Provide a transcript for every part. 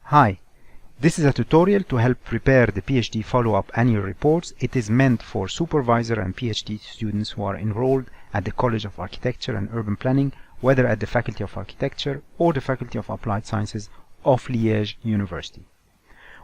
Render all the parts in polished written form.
Hi, this is a tutorial to help prepare the PhD follow-up annual reports. It is meant for supervisor and PhD students who are enrolled at the College of Architecture and Urban Planning, whether at the Faculty of Architecture or the Faculty of Applied Sciences of Liège University.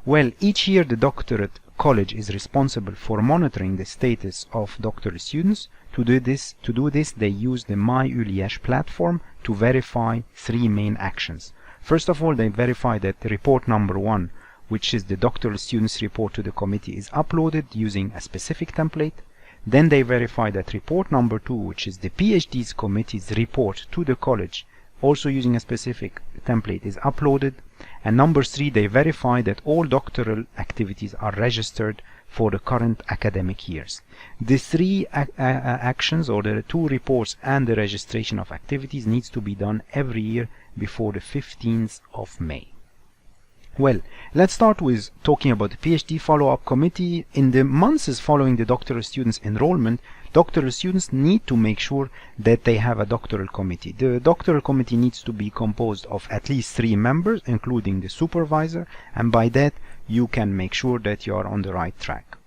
Well, each year the doctorate college is responsible for monitoring the status of doctorate students. To do this, they use the MyUliège platform to verify three main actions. First of all, they verify that report number 1, which is the doctoral students report to the committee, is uploaded using a specific template. Then they verify that report number 2, which is the PhD's committee's report to the college, also using a specific template, is uploaded. And number 3, they verify that all doctoral activities are registered for the current academic years. The three actions, or the 2 reports and the registration of activities, needs to be done every year before the 15th of May. Well, let's start with talking about the PhD follow-up committee. In the months following the doctoral students' enrollment, doctoral students need to make sure that they have a doctoral committee. The doctoral committee needs to be composed of at least 3 members, including the supervisor, and by that you can make sure that you are on the right track.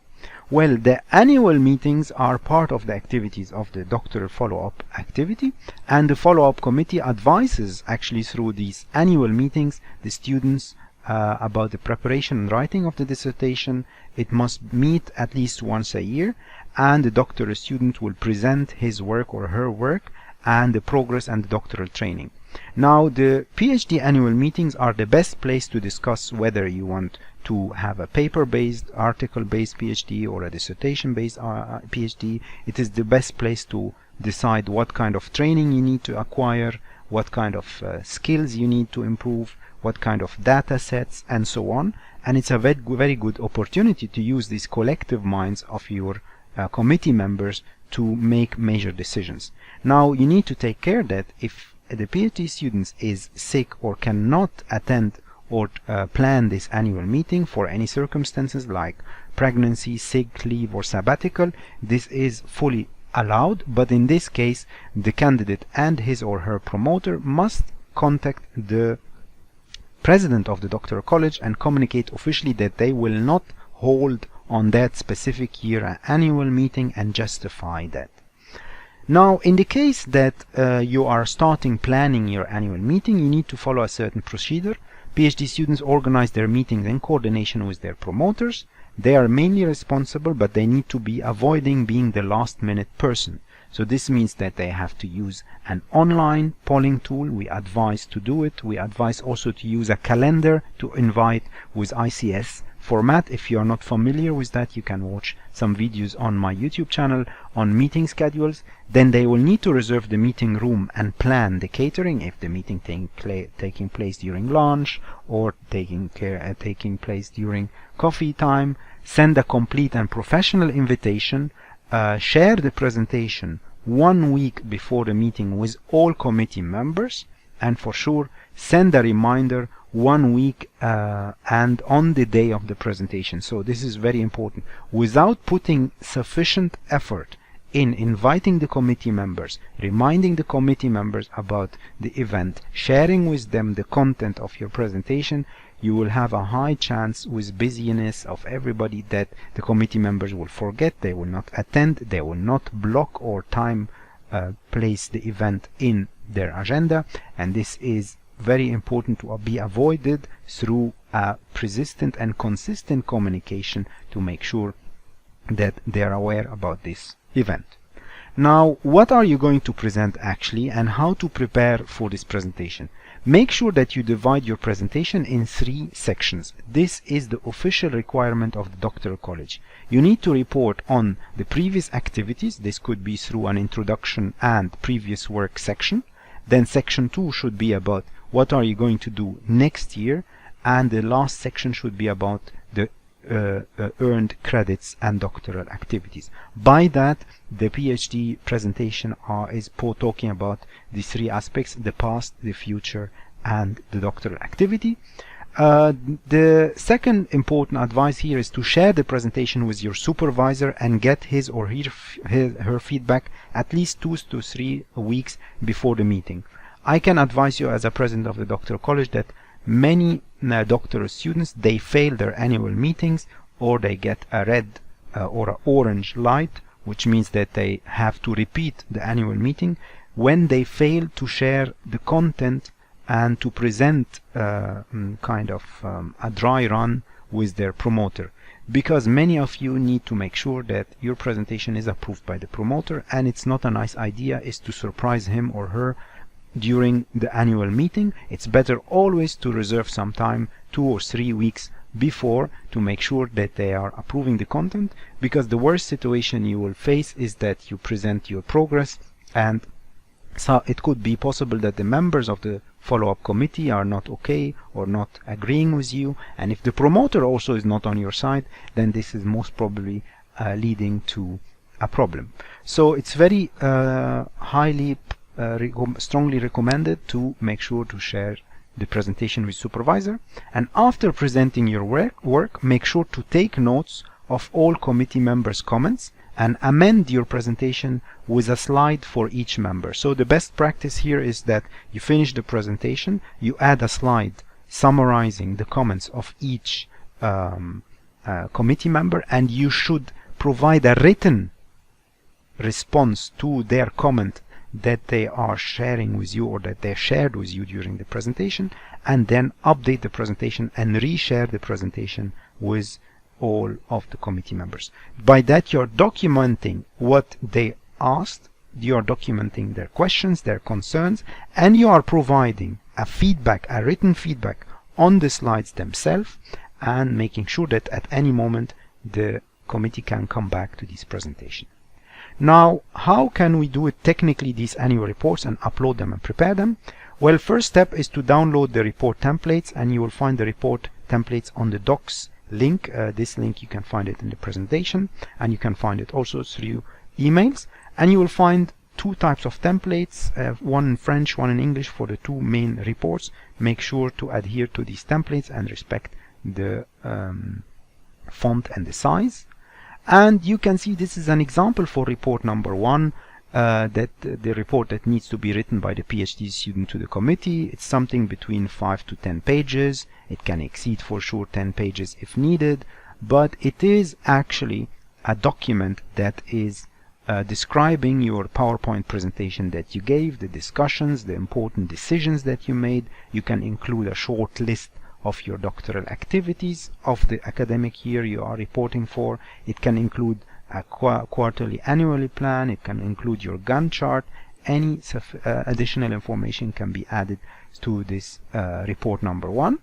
Well, the annual meetings are part of the activities of the doctoral follow-up activity, and the follow-up committee advises actually through these annual meetings the students about the preparation and writing of the dissertation. It must meet at least once a year, and the doctoral student will present his work or her work and the progress and the doctoral training. Now, the PhD annual meetings are the best place to discuss whether you want to have a paper-based, article-based PhD or a dissertation-based PhD. It is the best place to decide what kind of training you need to acquire, what kind of skills you need to improve, what kind of data sets, and so on. And it's a very good opportunity to use these collective minds of your committee members to make major decisions. Now, you need to take care that if the PhD student is sick or cannot attend or plan this annual meeting for any circumstances like pregnancy, sick leave, or sabbatical, this is fully allowed, but in this case the candidate and his or her promoter must contact the president of the doctoral college and communicate officially that they will not hold on that specific year an annual meeting and justify that. Now, in the case that you are starting planning your annual meeting, you need to follow a certain procedure. PhD students organize their meetings in coordination with their promoters. They are mainly responsible, but they need to be avoiding being the last minute person. So this means that they have to use an online polling tool. We advise to do it. We advise also to use a calendar to invite with ICS format. If you are not familiar with that, you can watch some videos on my YouTube channel on meeting schedules. Then they will need to reserve the meeting room and plan the catering if the meeting taking place during lunch or taking place during coffee time. Send a complete and professional invitation. Share the presentation 1 week before the meeting with all committee members, and for sure send a reminder 1 week and on the day of the presentation. So this is very important. Without putting sufficient effort in inviting the committee members, reminding the committee members about the event, sharing with them the content of your presentation, you will have a high chance with busyness of everybody that the committee members will forget, they will not attend, they will not block or time place the event in their agenda, and this is very important to be avoided through a persistent and consistent communication to make sure that they are aware about this event. Now, what are you going to present actually, and how to prepare for this presentation? Make sure that you divide your presentation in 3 sections. This is the official requirement of the doctoral college. You need to report on the previous activities. This could be through an introduction and previous work section. Then section 2 should be about what are you going to do next year, and the last section should be about the earned credits and doctoral activities. By that, the PhD presentation is talking about the 3 aspects: the past, the future, and the doctoral activity. The second important advice here is to share the presentation with your supervisor and get his or her feedback at least 2 to 3 weeks before the meeting. I can advise you as a president of the doctoral college that many doctoral students, they fail their annual meetings, or they get a red or an orange light, which means that they have to repeat the annual meeting when they fail to share the content and to present kind of a dry run with their promoter, because many of you need to make sure that your presentation is approved by the promoter, and it's not a nice idea is to surprise him or her during the annual meeting. It's better always to reserve some time, 2 or 3 weeks before, to make sure that they are approving the content, because the worst situation you will face is that you present your progress, and so it could be possible that the members of the follow-up committee are not okay or not agreeing with you, and if the promoter also is not on your side, then this is most probably leading to a problem. So it's very highly strongly recommended to make sure to share the presentation with supervisor, and after presenting your work, make sure to take notes of all committee members' comments and amend your presentation with a slide for each member. So the best practice here is that you finish the presentation, you add a slide summarizing the comments of each committee member, and you should provide a written response to their comment that they are sharing with you or that they shared with you during the presentation, and then update the presentation and reshare the presentation with all of the committee members. By that, you're documenting what they asked, you are documenting their questions, their concerns, and you are providing a feedback, a written feedback on the slides themselves, and making sure that at any moment the committee can come back to this presentation. Now, how can we do it technically, these annual reports, and upload them and prepare them? Well, first step is to download the report templates, and you will find the report templates on the docs link. This link, you can find it in the presentation, and you can find it also through emails. And you will find 2 types of templates, one in French, one in English, for the 2 main reports. Make sure to adhere to these templates and respect the font and the size. And you can see this is an example for report number 1, that the report that needs to be written by the PhD student to the committee. It's something between 5 to 10 pages. It can exceed for sure 10 pages if needed, but it is actually a document that is describing your PowerPoint presentation that you gave, the discussions, the important decisions that you made. You can include a short list of your doctoral activities of the academic year you are reporting for. It can include a quarterly, annually plan. It can include your Gantt chart. Any additional information can be added to this report number 1.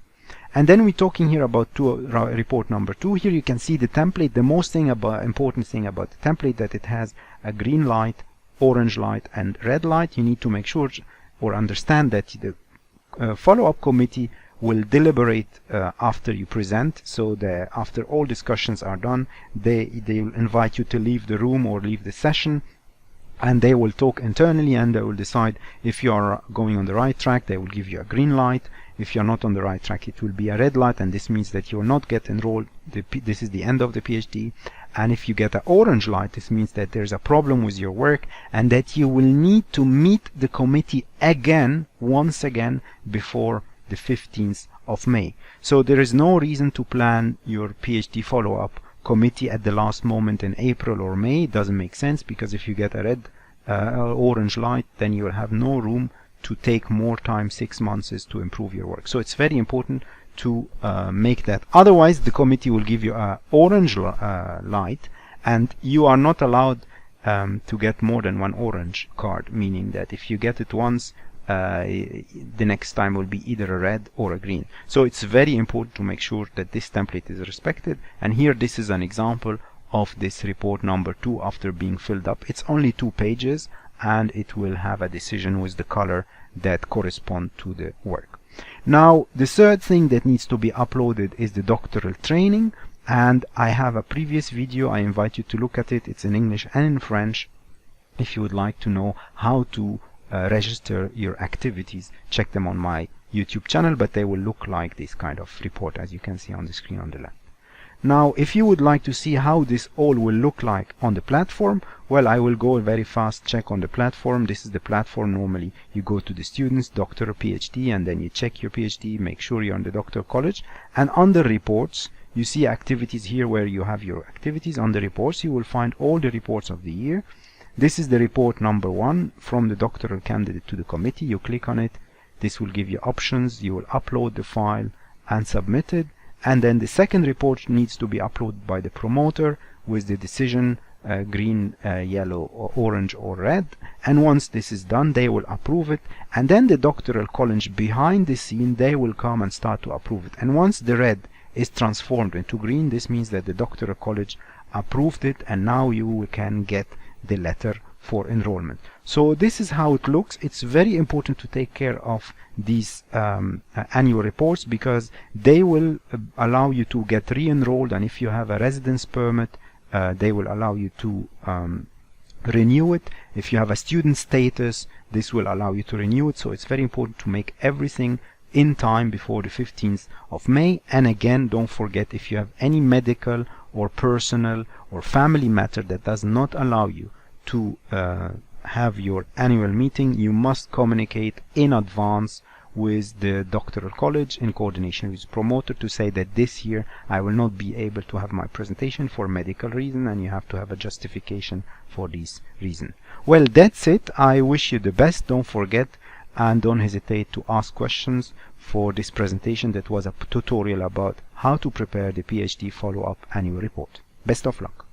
And then we're talking here about report number 2. Here you can see the template. The most important thing about the template, that it has a green light, orange light, and red light. You need to make sure or understand that the follow-up committee will deliberate after you present. So after all discussions are done, they will invite you to leave the room or leave the session, and they will talk internally, and they will decide if you are going on the right track. They will give you a green light. If you're not on the right track, it will be a red light, and this means that you will not get enrolled. This is the end of the PhD. And if you get an orange light, this means that there's a problem with your work, and that you will need to meet the committee once again before the 15th of May. So there is no reason to plan your PhD follow-up committee at the last moment in April or May. It doesn't make sense, because if you get a red orange light, then you will have no room to take more time, 6 months, to improve your work. So it's very important to make that. Otherwise, the committee will give you an orange light, and you are not allowed to get more than 1 orange card, meaning that if you get it once, the next time will be either a red or a green. So it's very important to make sure that this template is respected. And here, this is an example of this report number 2 after being filled up. It's only 2 pages, and it will have a decision with the color that correspond to the work. Now, the third thing that needs to be uploaded is the doctoral training, and I have a previous video. I invite you to look at it. It's in English and in French. If you would like to know how to register your activities, check them on my YouTube channel, but they will look like this kind of report, as you can see on the screen on the left. Now, if you would like to see how this all will look like on the platform, well, I will go very fast check on the platform. This is the platform. Normally, you go to the students, doctor, PhD, and then you check your PhD, make sure you're on the doctor college. And under reports, you see activities here where you have your activities. Under reports, you will find all the reports of the year. This is the report number 1 from the doctoral candidate to the committee. You click on it. This will give you options. You will upload the file and submit it. And then the second report needs to be uploaded by the promoter with the decision green, yellow, or orange, or red. And once this is done, they will approve it. And then the doctoral college behind the scene, they will come and start to approve it. And once the red is transformed into green, this means that the doctoral college approved it, and now you can get the letter for enrollment. So this is how it looks. It's very important to take care of these annual reports, because they will allow you to get re-enrolled, and if you have a residence permit, they will allow you to renew it. If you have a student status, this will allow you to renew it. So it's very important to make everything in time before the 15th of May. And again, don't forget, if you have any medical or personal or family matter that does not allow you to have your annual meeting, you must communicate in advance with the doctoral college in coordination with the promoter to say that this year I will not be able to have my presentation for medical reason, and you have to have a justification for this reason. Well, that's it. I wish you the best. Don't forget and don't hesitate to ask questions for this presentation that was a tutorial about how to prepare the PhD follow-up annual report. Best of luck.